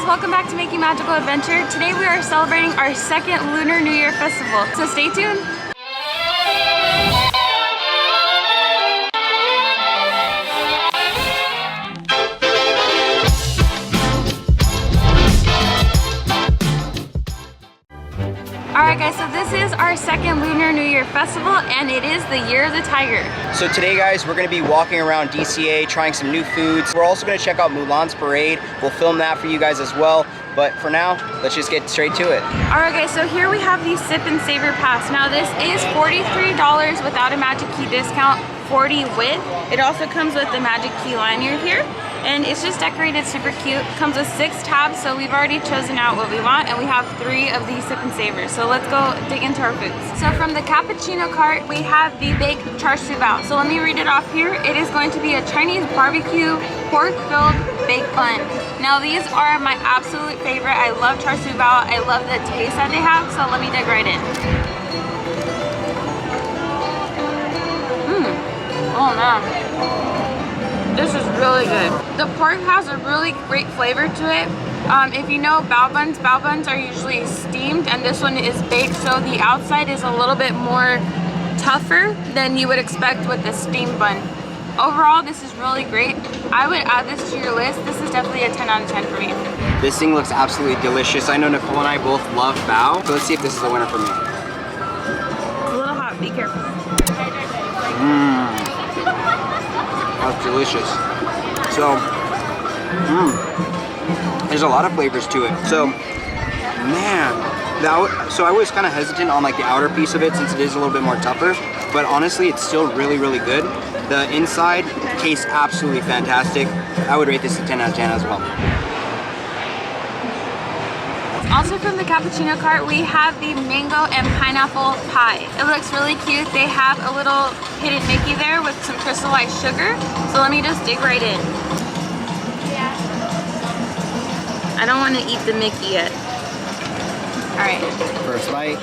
welcome back to Making Magical Adventure. Today we are celebrating our second Lunar New Year festival, so stay tuned. Alright guys, so this is our second Lunar New Year festival and it is the Year of the Tiger. So today guys, we're going to be walking around DCA, trying some new foods. We're also going to check out Mulan's parade. We'll film that for you guys as well. But for now, let's just get straight to it. Alright guys, so here we have the Sip and Savor Pass. Now this is $43 without a Magic Key discount, $40 with. It also comes with the Magic Key lanyard here. And it's just decorated super cute. Comes with 6 tabs, so we've already chosen out what we want, and we have 3 of these Sip and Savors. So let's go dig into our foods. So from the cappuccino cart, we have the baked char siu bao. So let me read it off here. It is going to be a Chinese barbecue pork-filled baked bun. Now these are my absolute favorite. I love char siu bao. I love the taste that they have. So let me dig right in. Oh man. This is really good. The pork has a really great flavor to it. If you know bao buns are usually steamed and this one is baked, so the outside is a little bit more tougher than you would expect with the steamed bun. Overall, this is really great. I would add this to your list. This is definitely a 10 out of 10 for me. This thing looks absolutely delicious. I know Nicole and I both love bao, so let's see if this is a winner for me. It's a little hot, be careful. That's delicious. So, there's a lot of flavors to it. So, man, so I was kind of hesitant on like the outer piece of it since it is a little bit more tougher, but honestly, it's still really, really good. The inside tastes absolutely fantastic. I would rate this a 10 out of 10 as well. Also from the cappuccino cart, we have the mango and pineapple pie. It looks really cute. They have a little hidden Mickey there with some crystallized sugar. So let me just dig right in. Yeah. I don't want to eat the Mickey yet. All right. First bite.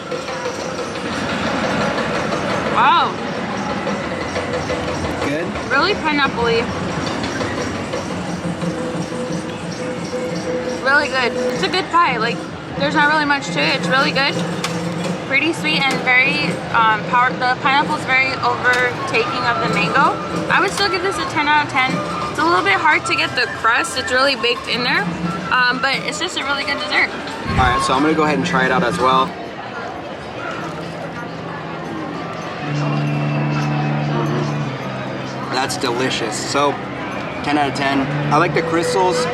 Wow. Good? Really pineapple-y. Really good. It's a good pie. Like, there's not really much to it. It's really good. Pretty sweet and very the pineapple is very overtaking of the mango. I would still give this a 10 out of 10. It's a little bit hard to get the crust. It's really baked in there. But it's just a really good dessert. Alright, so I'm gonna go ahead and try it out as well. That's delicious. So 10 out of 10. I like the crystals.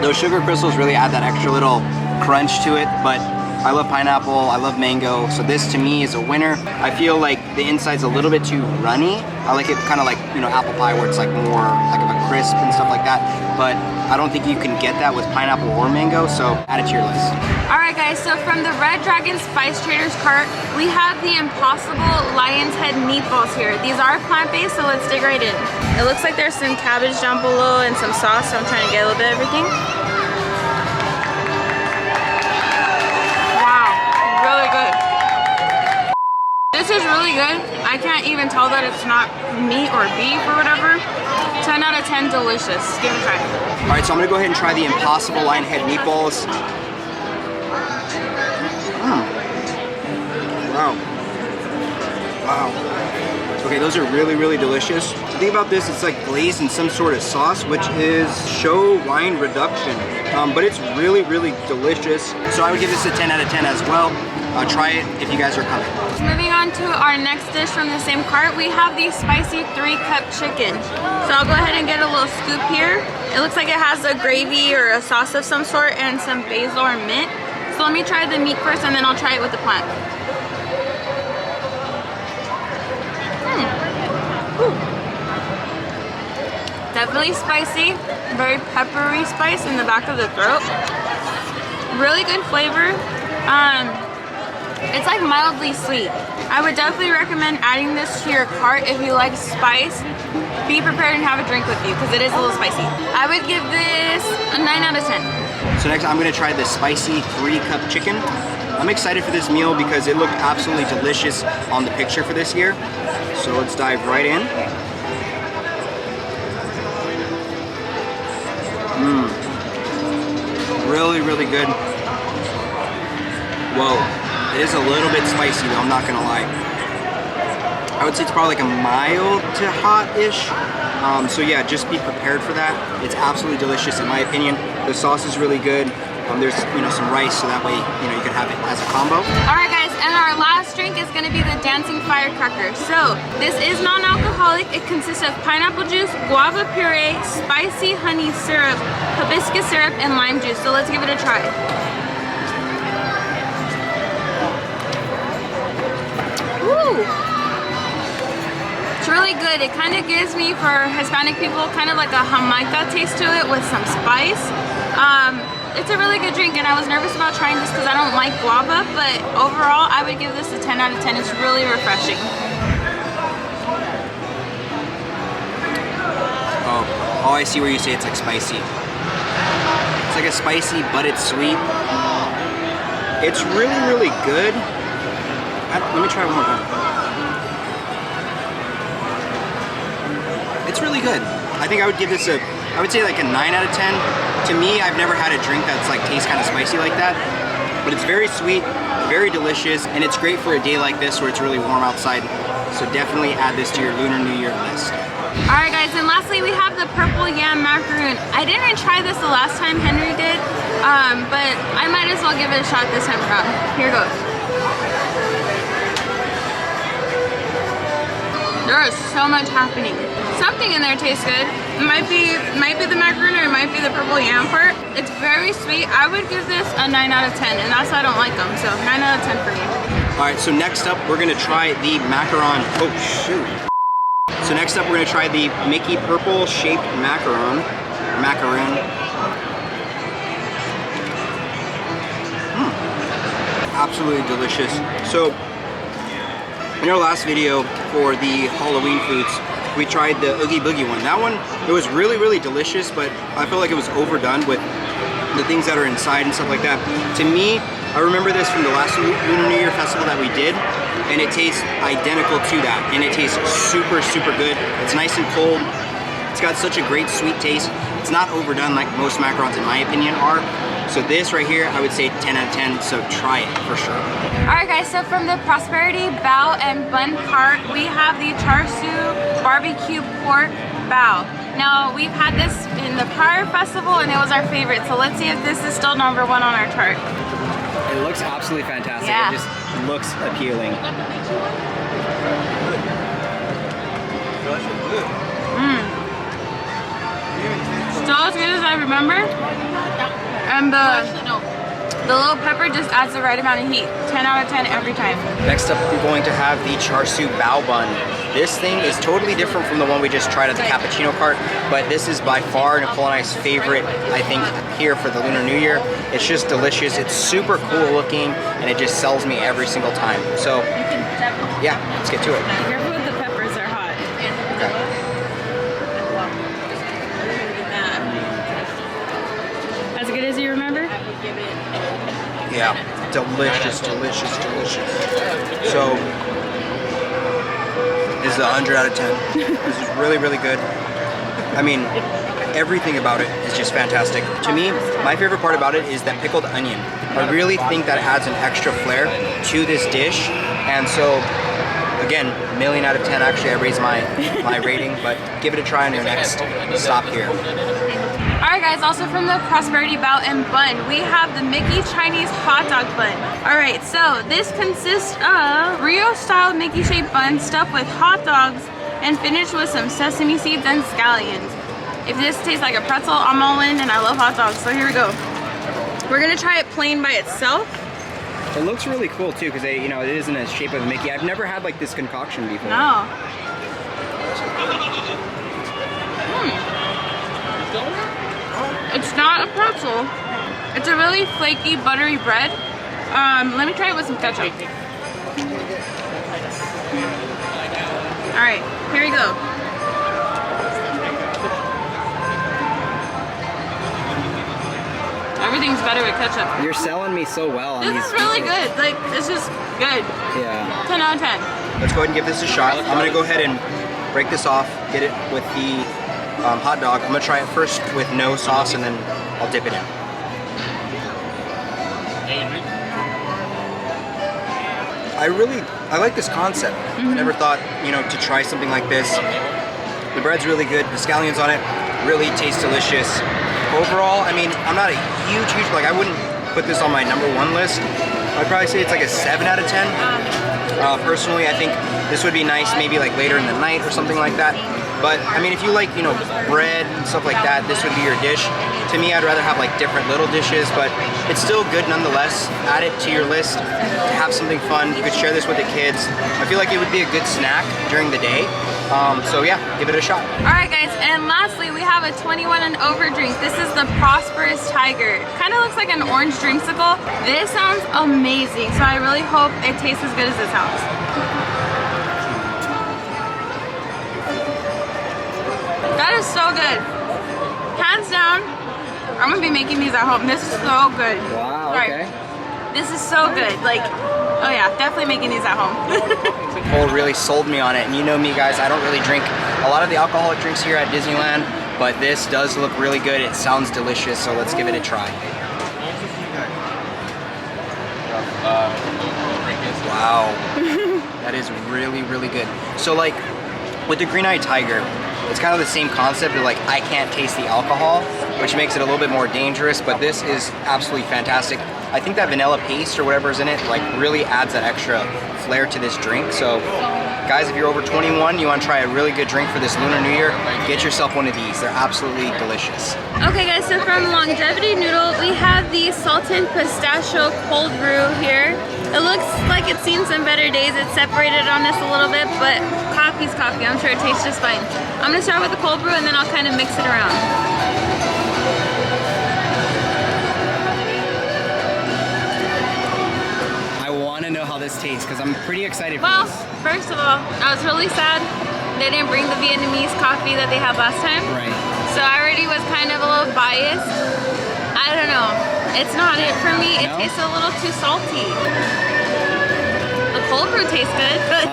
Those sugar crystals really add that extra little crunch to it, but I love pineapple, I love mango, so this to me is a winner. I feel like the inside's a little bit too runny. I like it kind of like, you know, apple pie where it's like more like of a crisp and stuff like that, but I don't think you can get that with pineapple or mango, so add it to your list. Alright guys, so from the Red Dragon Spice Traders cart, we have the Impossible Lion's Head Meatballs here. These are plant-based, so let's dig right in. It looks like there's some cabbage down below and some sauce, so I'm trying to get a little bit of everything. Really good. This is really good. I can't even tell that it's not meat or beef or whatever. 10 out of 10, delicious. Give it a try. Alright, so I'm gonna go ahead and try the Impossible Lion Head Meatballs. Wow. Okay, those are really, really delicious. The thing about this, it's like glazed in some sort of sauce, which is show wine reduction. But it's really, really delicious. So I would give this a 10 out of 10 as well. Try it if you guys are coming. Moving on to our next dish from the same cart, we have the spicy 3-cup chicken. So I'll go ahead and get a little scoop here. It looks like it has a gravy or a sauce of some sort and some basil or mint. So let me try the meat first and then I'll try it with the plant. Definitely spicy, very peppery spice in the back of the throat. Really good flavor. It's like mildly sweet. I would definitely recommend adding this to your cart if you like spice. Be prepared and have a drink with you because it is a little spicy. I would give this a 9 out of 10. So next I'm gonna try the spicy 3-cup chicken. I'm excited for this meal because it looked absolutely delicious on the picture for this year. So let's dive right in. Really, really good. Whoa, it is a little bit spicy though, I'm not gonna lie. I would say it's probably like a mild to hot-ish. So yeah, just be prepared for that. It's absolutely delicious in my opinion. The sauce is really good. There's some rice, so that way you can have it as a combo. All right, guys, and our last drink is gonna be the dancing firecracker. So this is non-alcoholic. It consists of pineapple juice, guava puree, spicy honey syrup, hibiscus syrup, and lime juice. So let's give it a try. Woo! It's really good. It kind of gives me, for Hispanic people, kind of like a Jamaica taste to it with some spice. It's a really good drink, and I was nervous about trying this because I don't like guava, but overall I would give this a 10 out of 10. It's really refreshing. Oh, I see where you say it's like spicy. It's like a spicy, but it's sweet. It's really, really good. Let me try one more time. It's really good. I think I would give this I would say like a 9 out of 10. To me, I've never had a drink that's like tastes kind of spicy like that, but it's very sweet, very delicious, and it's great for a day like this where it's really warm outside. So definitely add this to your Lunar New Year list. All right, guys, and lastly we have the purple Yam Macaron. I didn't try this the last time Henry did, but I might as well give it a shot this time around. Here goes. There is so much happening. Something in there tastes good. It might be the macaron, or it might be the purple yam part. It's very sweet. I would give this a 9 out of 10, and that's why I don't like them. So 9 out of 10 for me. All right, so next up we're gonna try the macaron. Oh shoot. So next up we're gonna try the Mickey purple shaped macaron. Absolutely delicious. So in our last video for the Halloween foods, we tried the Oogie Boogie one. That one, it was really, really delicious, but I felt like it was overdone with the things that are inside and stuff like that. To me, I remember this from the last Lunar New Year festival that we did, and it tastes identical to that, and it tastes super, super good. It's nice and cold. It's got such a great sweet taste. It's not overdone like most macarons, in my opinion, are. So this right here, I would say 10 out of 10, so try it for sure. All right, guys, so from the Prosperity Bao and Bun part, we have the Char Siu Barbecue Pork Bao. Now, we've had this in the prior festival, and it was our favorite, so let's see if this is still #1 on our chart. It looks absolutely fantastic. Yeah. It just looks appealing. Still as good as I remember. And the little pepper just adds the right amount of heat. 10 out of 10 every time. Next up, we're going to have the Char Siu Bao Bun. This thing is totally different from the one we just tried at the cappuccino cart, but this is by far Nicole and I's favorite, I think, here for the Lunar New Year. It's just delicious. It's super cool looking, and it just sells me every single time. So, yeah, let's get to it. Be careful with the peppers, they're hot. Okay. As good as you remember? Yeah, delicious, delicious, delicious. So, this is a 100 out of 10. This is really, really good. I mean, everything about it is just fantastic. To me, my favorite part about it is that pickled onion. I really think that adds an extra flair to this dish. And so, again, 1,000,000 out of 10. Actually, I raised my rating, but give it a try on your next stop here. Alright guys, also from the Prosperity Bao and Bun, we have the Mickey Chinese Hot Dog Bun. Alright, so this consists of Rio-style Mickey-shaped bun stuffed with hot dogs and finished with some sesame seeds and scallions. If this tastes like a pretzel, I'm all in, and I love hot dogs, so here we go. We're gonna try it plain by itself. It looks really cool too, because it is in the shape of a Mickey. I've never had like this concoction before. No. It's not a pretzel. It's a really flaky, buttery bread. Let me try it with some ketchup. Alright, here we go. Everything's better with ketchup. You're selling me so well on This is really good. Like, this is good. Yeah. 10 out of 10. Let's go ahead and give this a shot. I'm gonna go ahead and break this off, get it with the hot dog. I'm gonna try it first with no sauce, and then I'll dip it in. I like this concept. I never thought, you know, to try something like this. The bread's really good. The scallions on it really taste delicious. Overall, I mean, I'm not a huge, like I wouldn't put this on my #1 list. I'd probably say it's like a 7 out of 10. Personally, I think this would be nice maybe like later in the night or something like that. But I mean, if you like, you know, bread and stuff like that, this would be your dish. To me, I'd rather have like different little dishes, but it's still good nonetheless. Add it to your list to have something fun. You could share this with the kids. I feel like it would be a good snack during the day. So yeah, give it a shot. All right, guys, and lastly, we have a 21 and over drink. This is the Prosperous Tiger. Kind of looks like an orange dreamsicle. This sounds amazing, so I really hope it tastes as good as it sounds. That is so good. Hands down, I'm gonna be making these at home. This is so good. Wow, Sorry. okay. This is so good. Like, oh yeah, definitely making these at home. Cole really sold me on it, and you know me, guys, I don't really drink a lot of the alcoholic drinks here at Disneyland, but this does look really good. It sounds delicious, so let's give it a try. Wow, that is really, really good. So like, with the green-eyed tiger, it's kind of the same concept of like, I can't taste the alcohol, which makes it a little bit more dangerous, but this is absolutely fantastic. I think that vanilla paste or whatever is in it like really adds that extra flair to this drink. So guys, if you're over 21, you want to try a really good drink for this Lunar New Year, get yourself one of these. They're absolutely delicious. Okay guys, so from Longevity Noodle, we have the Salted Pistachio Cold Brew here. It looks like it's seen some better days. It's separated on us a little bit, but coffee's coffee. I'm sure it tastes just fine. I'm gonna start with the cold brew and then I'll kind of mix it around. I want to know how this tastes because I'm pretty excited for Well, this. first of all, I was really sad they didn't bring the Vietnamese coffee that they had last time. Right. So I already was kind of a little biased. I don't know. It's not it for me. It tastes a little too salty. The cold brew tastes good, but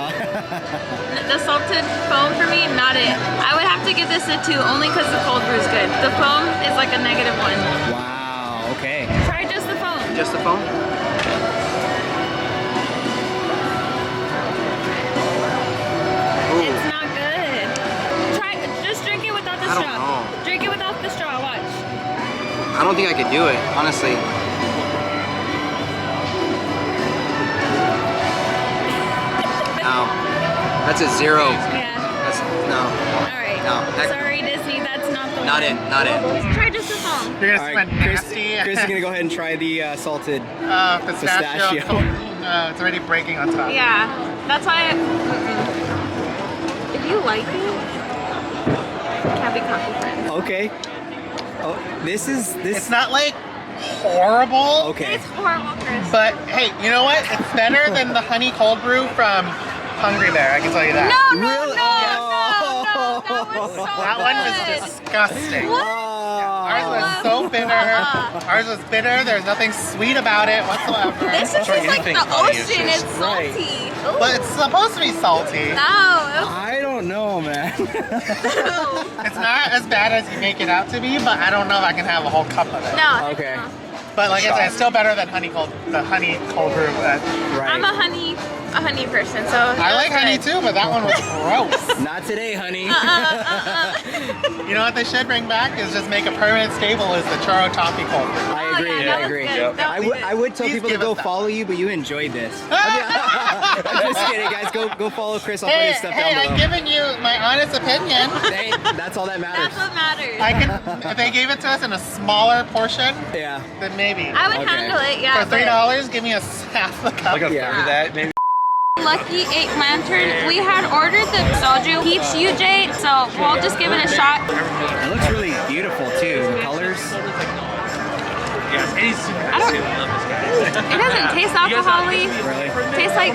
the salted foam for me, not it. I would have to give this a 2 only because the cold brew is good. The foam is like a -1. Wow, okay. Try just the foam. Just the foam? It's not good. Try, just drink it without the I don't straw. know. Drink it without the straw, watch. I don't think I could do it, honestly. No. That's a 0. Yeah. That's, no. Alright. No. Sorry, Disney, that's not the one. Not it, not it. Try just the foam. You're All gonna right, spend nasty. Chris is gonna go ahead and try the salted Pistachio. It's already breaking on top. Yeah. That's why if you like it, can't be coffee friends. Okay. Oh, this. It's not like horrible. Okay. It's horrible, Chris. But hey, you know what? It's better than the honey cold brew from Hungry Bear. I can tell you that. No, no, Really? no, no, that was so That one was good. disgusting. What? Ours was so bitter. Ours was bitter. There's nothing sweet about it whatsoever. This is just like the ocean. It's Right. salty. But it's supposed to be salty. No. I don't know, man. It's not as bad as you make it out to be, but I don't know if I can have a whole cup of it. No. Okay. But like I said, it's still better than the honey cold brew. Right. I'm a honey person, so I like honey too, but that one was gross. Not today, honey. You know what they should bring back is just make a permanent staple is the churro toffee cold brew. I agree. Oh, yeah, that I was agree. good. That was good. I would tell Please people to give go us that. follow you, but you enjoyed this. I'm just kidding, guys. Go follow Chris. I'll put his stuff down I'm below. giving you my honest opinion. Hey, that's all that matters. That's what matters. I can, if they gave it to us in a smaller portion, Yeah. then maybe. I would Okay. handle it, yeah. For $3, give me half the cup. Yeah. of that, maybe. Lucky 8 Lantern. We had ordered the soju peach UJ, so we'll just give it a shot. It looks really beautiful too. The colors. Yes, and he's super I don't- I love this guy. It doesn't taste alcohol-y. Really? It tastes like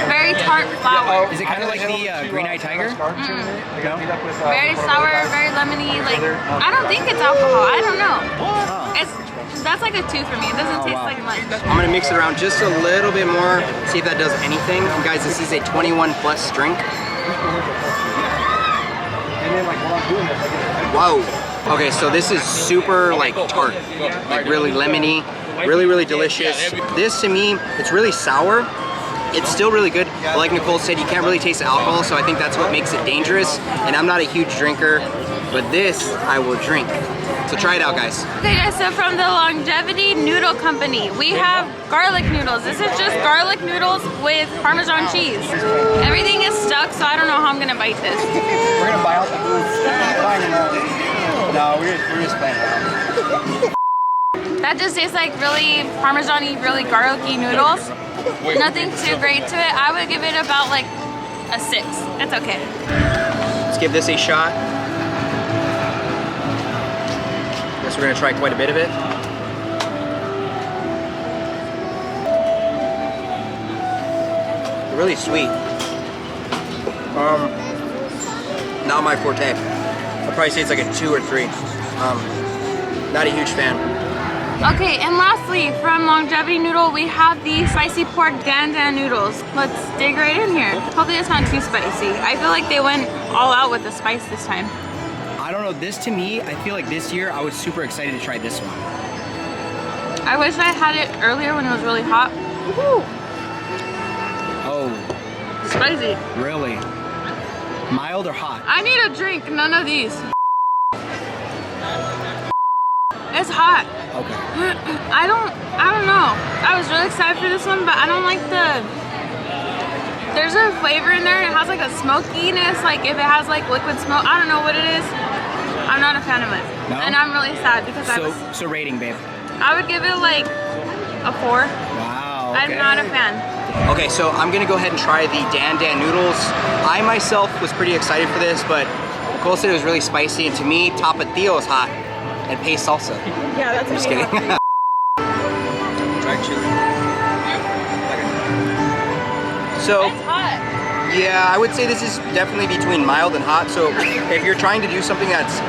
very tart flour. Is it kind of like the green-eyed tiger? No? Very sour, very lemony. Like, I don't think it's alcohol. I don't know. That's like a 2 for me. It doesn't taste wow. like much. I'm gonna mix it around just a little bit more, see if that does anything. And guys, this is a 21 plus drink. Whoa. Okay, so this is super like tart, like really lemony, really, really delicious. This to me, it's really sour, It's still really good. But like Nicole said, you can't really taste the alcohol, so I think that's what makes it dangerous. And I'm not a huge drinker, but this I will drink. So try it out, guys. Okay guys, so from the Longevity Noodle Company, we have garlic noodles. This is just garlic noodles with Parmesan cheese. Everything is stuck, so I don't know how I'm gonna bite this. We're gonna buy out the booth. No, we're just playing around. That just tastes like really Parmesan-y, really garlicky noodles. Nothing too great to it. I would give it about like a 6. That's okay. Let's give this a shot. Guess we're gonna try quite a bit of it. They're really sweet. Not my forte. I'd probably say it's like a 2 or 3. Not a huge fan. Okay, and lastly, from Longevity Noodle, we have the spicy pork Dan noodles. Let's dig right in here. Hopefully it's not too spicy. I feel like they went all out with the spice this time. I don't know, this to me, I feel like this year I was super excited to try this one. I wish I had it earlier when it was really hot. Woohoo! Oh, Spicy. really? Mild or hot? I need a drink, none of these. It's hot. Okay. I don't know. I was really excited for this one, but I don't like there's a flavor in there. It has like a smokiness, like if it has like liquid smoke. I don't know what it is. I'm not a fan of it. No? And I'm really sad because So rating, babe. I would give it like a 4. Wow, I'm not a fan. Okay, so I'm gonna go ahead and try the Dan noodles. I myself was pretty excited for this, but Nicole said it was really spicy, and to me, Tapatio is hot. And paste salsa. Yeah, that's I'm just kidding. Try chili. So, It's hot. yeah, I would say this is definitely between mild and hot. So if you're trying to do something that's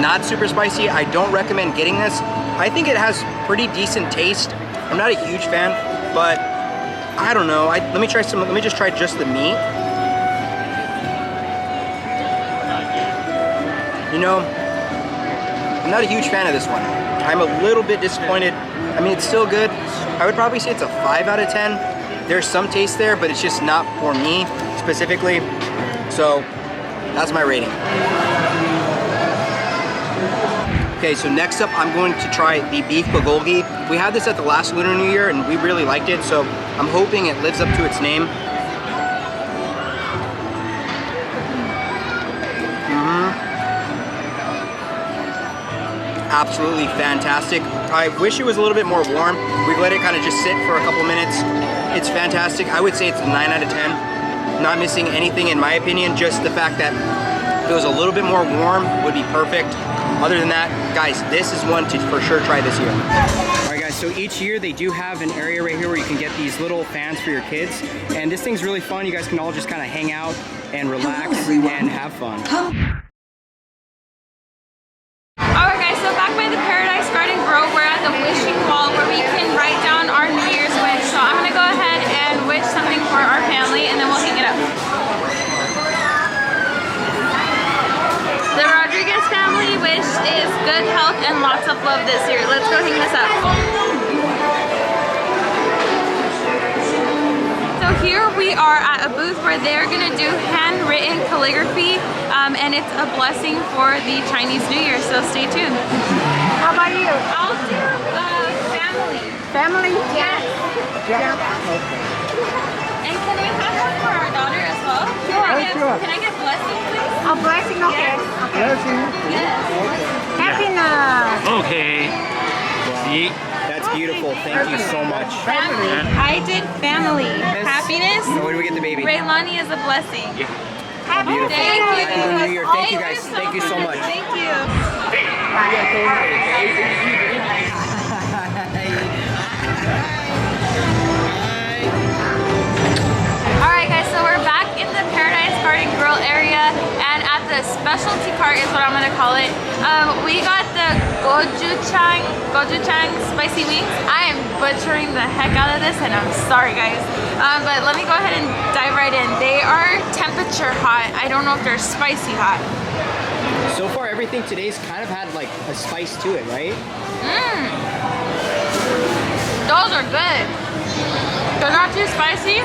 not super spicy, I don't recommend getting this. I think it has pretty decent taste. I'm not a huge fan, but I don't know. Let me just try just the meat. You know, I'm not a huge fan of this one. I'm a little bit disappointed. I mean, it's still good. I would probably say it's a 5 out of 10. There's some taste there, but it's just not for me specifically. So that's my rating. Okay, so next up, I'm going to try the beef bulgogi. We had this at the last Lunar New Year, and we really liked it, so I'm hoping it lives up to its name. Absolutely fantastic. I wish it was a little bit more warm. We've let it kind of just sit for a couple minutes. It's fantastic. I would say it's a 9 out of 10. Not missing anything in my opinion, just the fact that if it was a little bit more warm would be perfect. Other than that, guys, this is one to for sure try this year. All right guys, so each year they do have an area right here where you can get these little fans for your kids. And this thing's really fun. You guys can all just kind of hang out and relax and have fun. Alright guys, so back by the Paradise Garden Grove, we're at the wishing wall where we can write down our New Year's wish. So I'm gonna go ahead and wish something for our family and then we'll hang it up. The Rodriguez family wish is good health and lots of love this year. Let's go hang this up. So here we are at a booth where they're gonna do handwritten calligraphy and it's a blessing for the Chinese New Year, so stay tuned. How about you? I'll do family. Family? Yes. Yeah. And can we have one for our daughter as well? Sure. Can I get blessing, please? A blessing, okay. Blessing. Yes. Happiness. Okay. See? That's beautiful. Thank you so much. Family. I did family. Happiness. So where do we get the baby? Raylani is a blessing. Yeah. Happy Beautiful. Thank you. Happy New Year. Thank you guys. Thank you so much. Thank you. Alright guys, so we're back in the Paradise Garden Grill area and at the specialty cart is what I'm gonna call it. We got the gochujang spicy wings. I am butchering the heck out of this and I'm sorry guys. But let me go ahead and dive right in. They are temperature hot. I don't know if they're spicy hot. So far, everything today's kind of had like a spice to it, right? Those are good. They're not too spicy.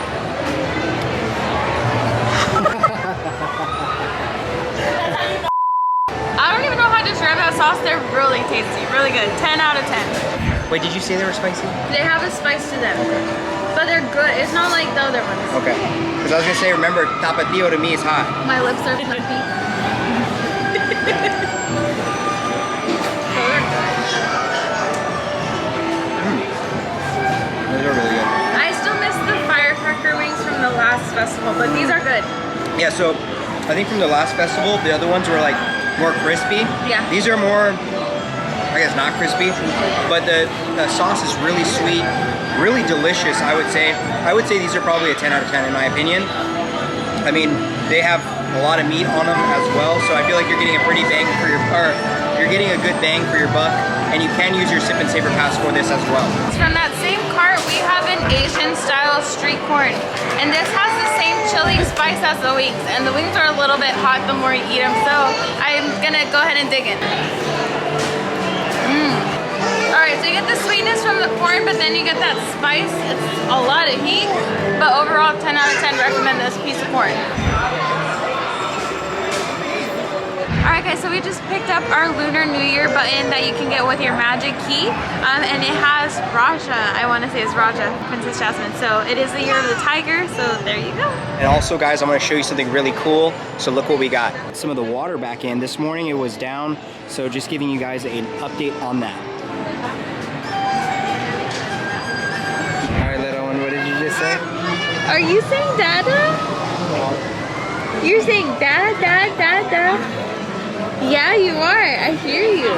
I don't even know how to describe that sauce. They're really tasty, really good. 10 out of 10. Wait, did you say they were spicy? They have a spice to them, but they're good. It's not like the other ones. Okay. Because I was gonna say, remember, tapatio to me is hot. My lips are puffy. Those are really good. I still miss the Firecracker wings from the last festival, but these are good. Yeah, so I think from the last festival, the other ones were like more crispy. Yeah. These are more, I guess, not crispy, but the sauce is really sweet, really delicious, I would say. I would say these are probably a 10 out of 10 in my opinion. I mean, they have a lot of meat on them as well, so I feel like you're getting a pretty bang for your, or you're getting a good bang for your buck, and you can use your Sip and Savor Pass for this as well. From that same cart, we have an Asian style street corn, and this has the same chili spice as the wings, and the wings are a little bit hot the more you eat them, so I'm gonna go ahead and dig in. Alright, so you get the sweetness from the corn, but then you get that spice. It's a lot of heat, but overall 10 out of 10 recommend this piece of corn. Alright guys, so we just picked up our Lunar New Year button that you can get with your magic key, and it has Raja, I want to say it's Raja, Princess Jasmine, so it is the year of the tiger, so there you go. And also guys, I'm gonna show you something really cool, so look what we got. Some of the water back in. This morning it was down, so just giving you guys an update on that. Alright little one, what did you just say? Are you saying dada? You're saying da? Yeah, you are. I hear you.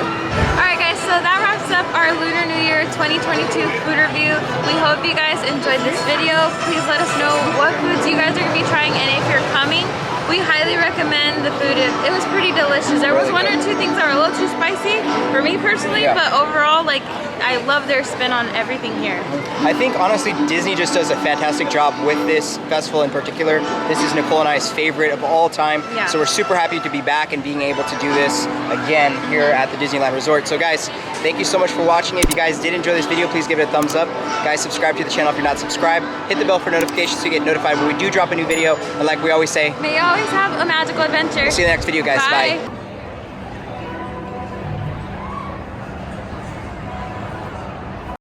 Alright guys, so that wraps up our Lunar New Year 2022 food review. We hope you guys enjoyed this video. Please let us know what foods you guys are going to be trying, and if you're coming, we highly recommend the food. It was pretty delicious. There was one or two things that were a little too spicy for me personally, but overall, like, I love their spin on everything here. I think honestly Disney just does a fantastic job with this festival in particular. This is Nicole and I's favorite of all time. Yeah. So we're super happy to be back and being able to do this again here at the Disneyland Resort. So guys, thank you so much for watching. If you guys did enjoy this video, please give it a thumbs up. Guys, subscribe to the channel if you're not subscribed. Hit the bell for notifications so you get notified when we do drop a new video. And like we always say, May you always have a magical adventure. see you in the next video guys. Bye.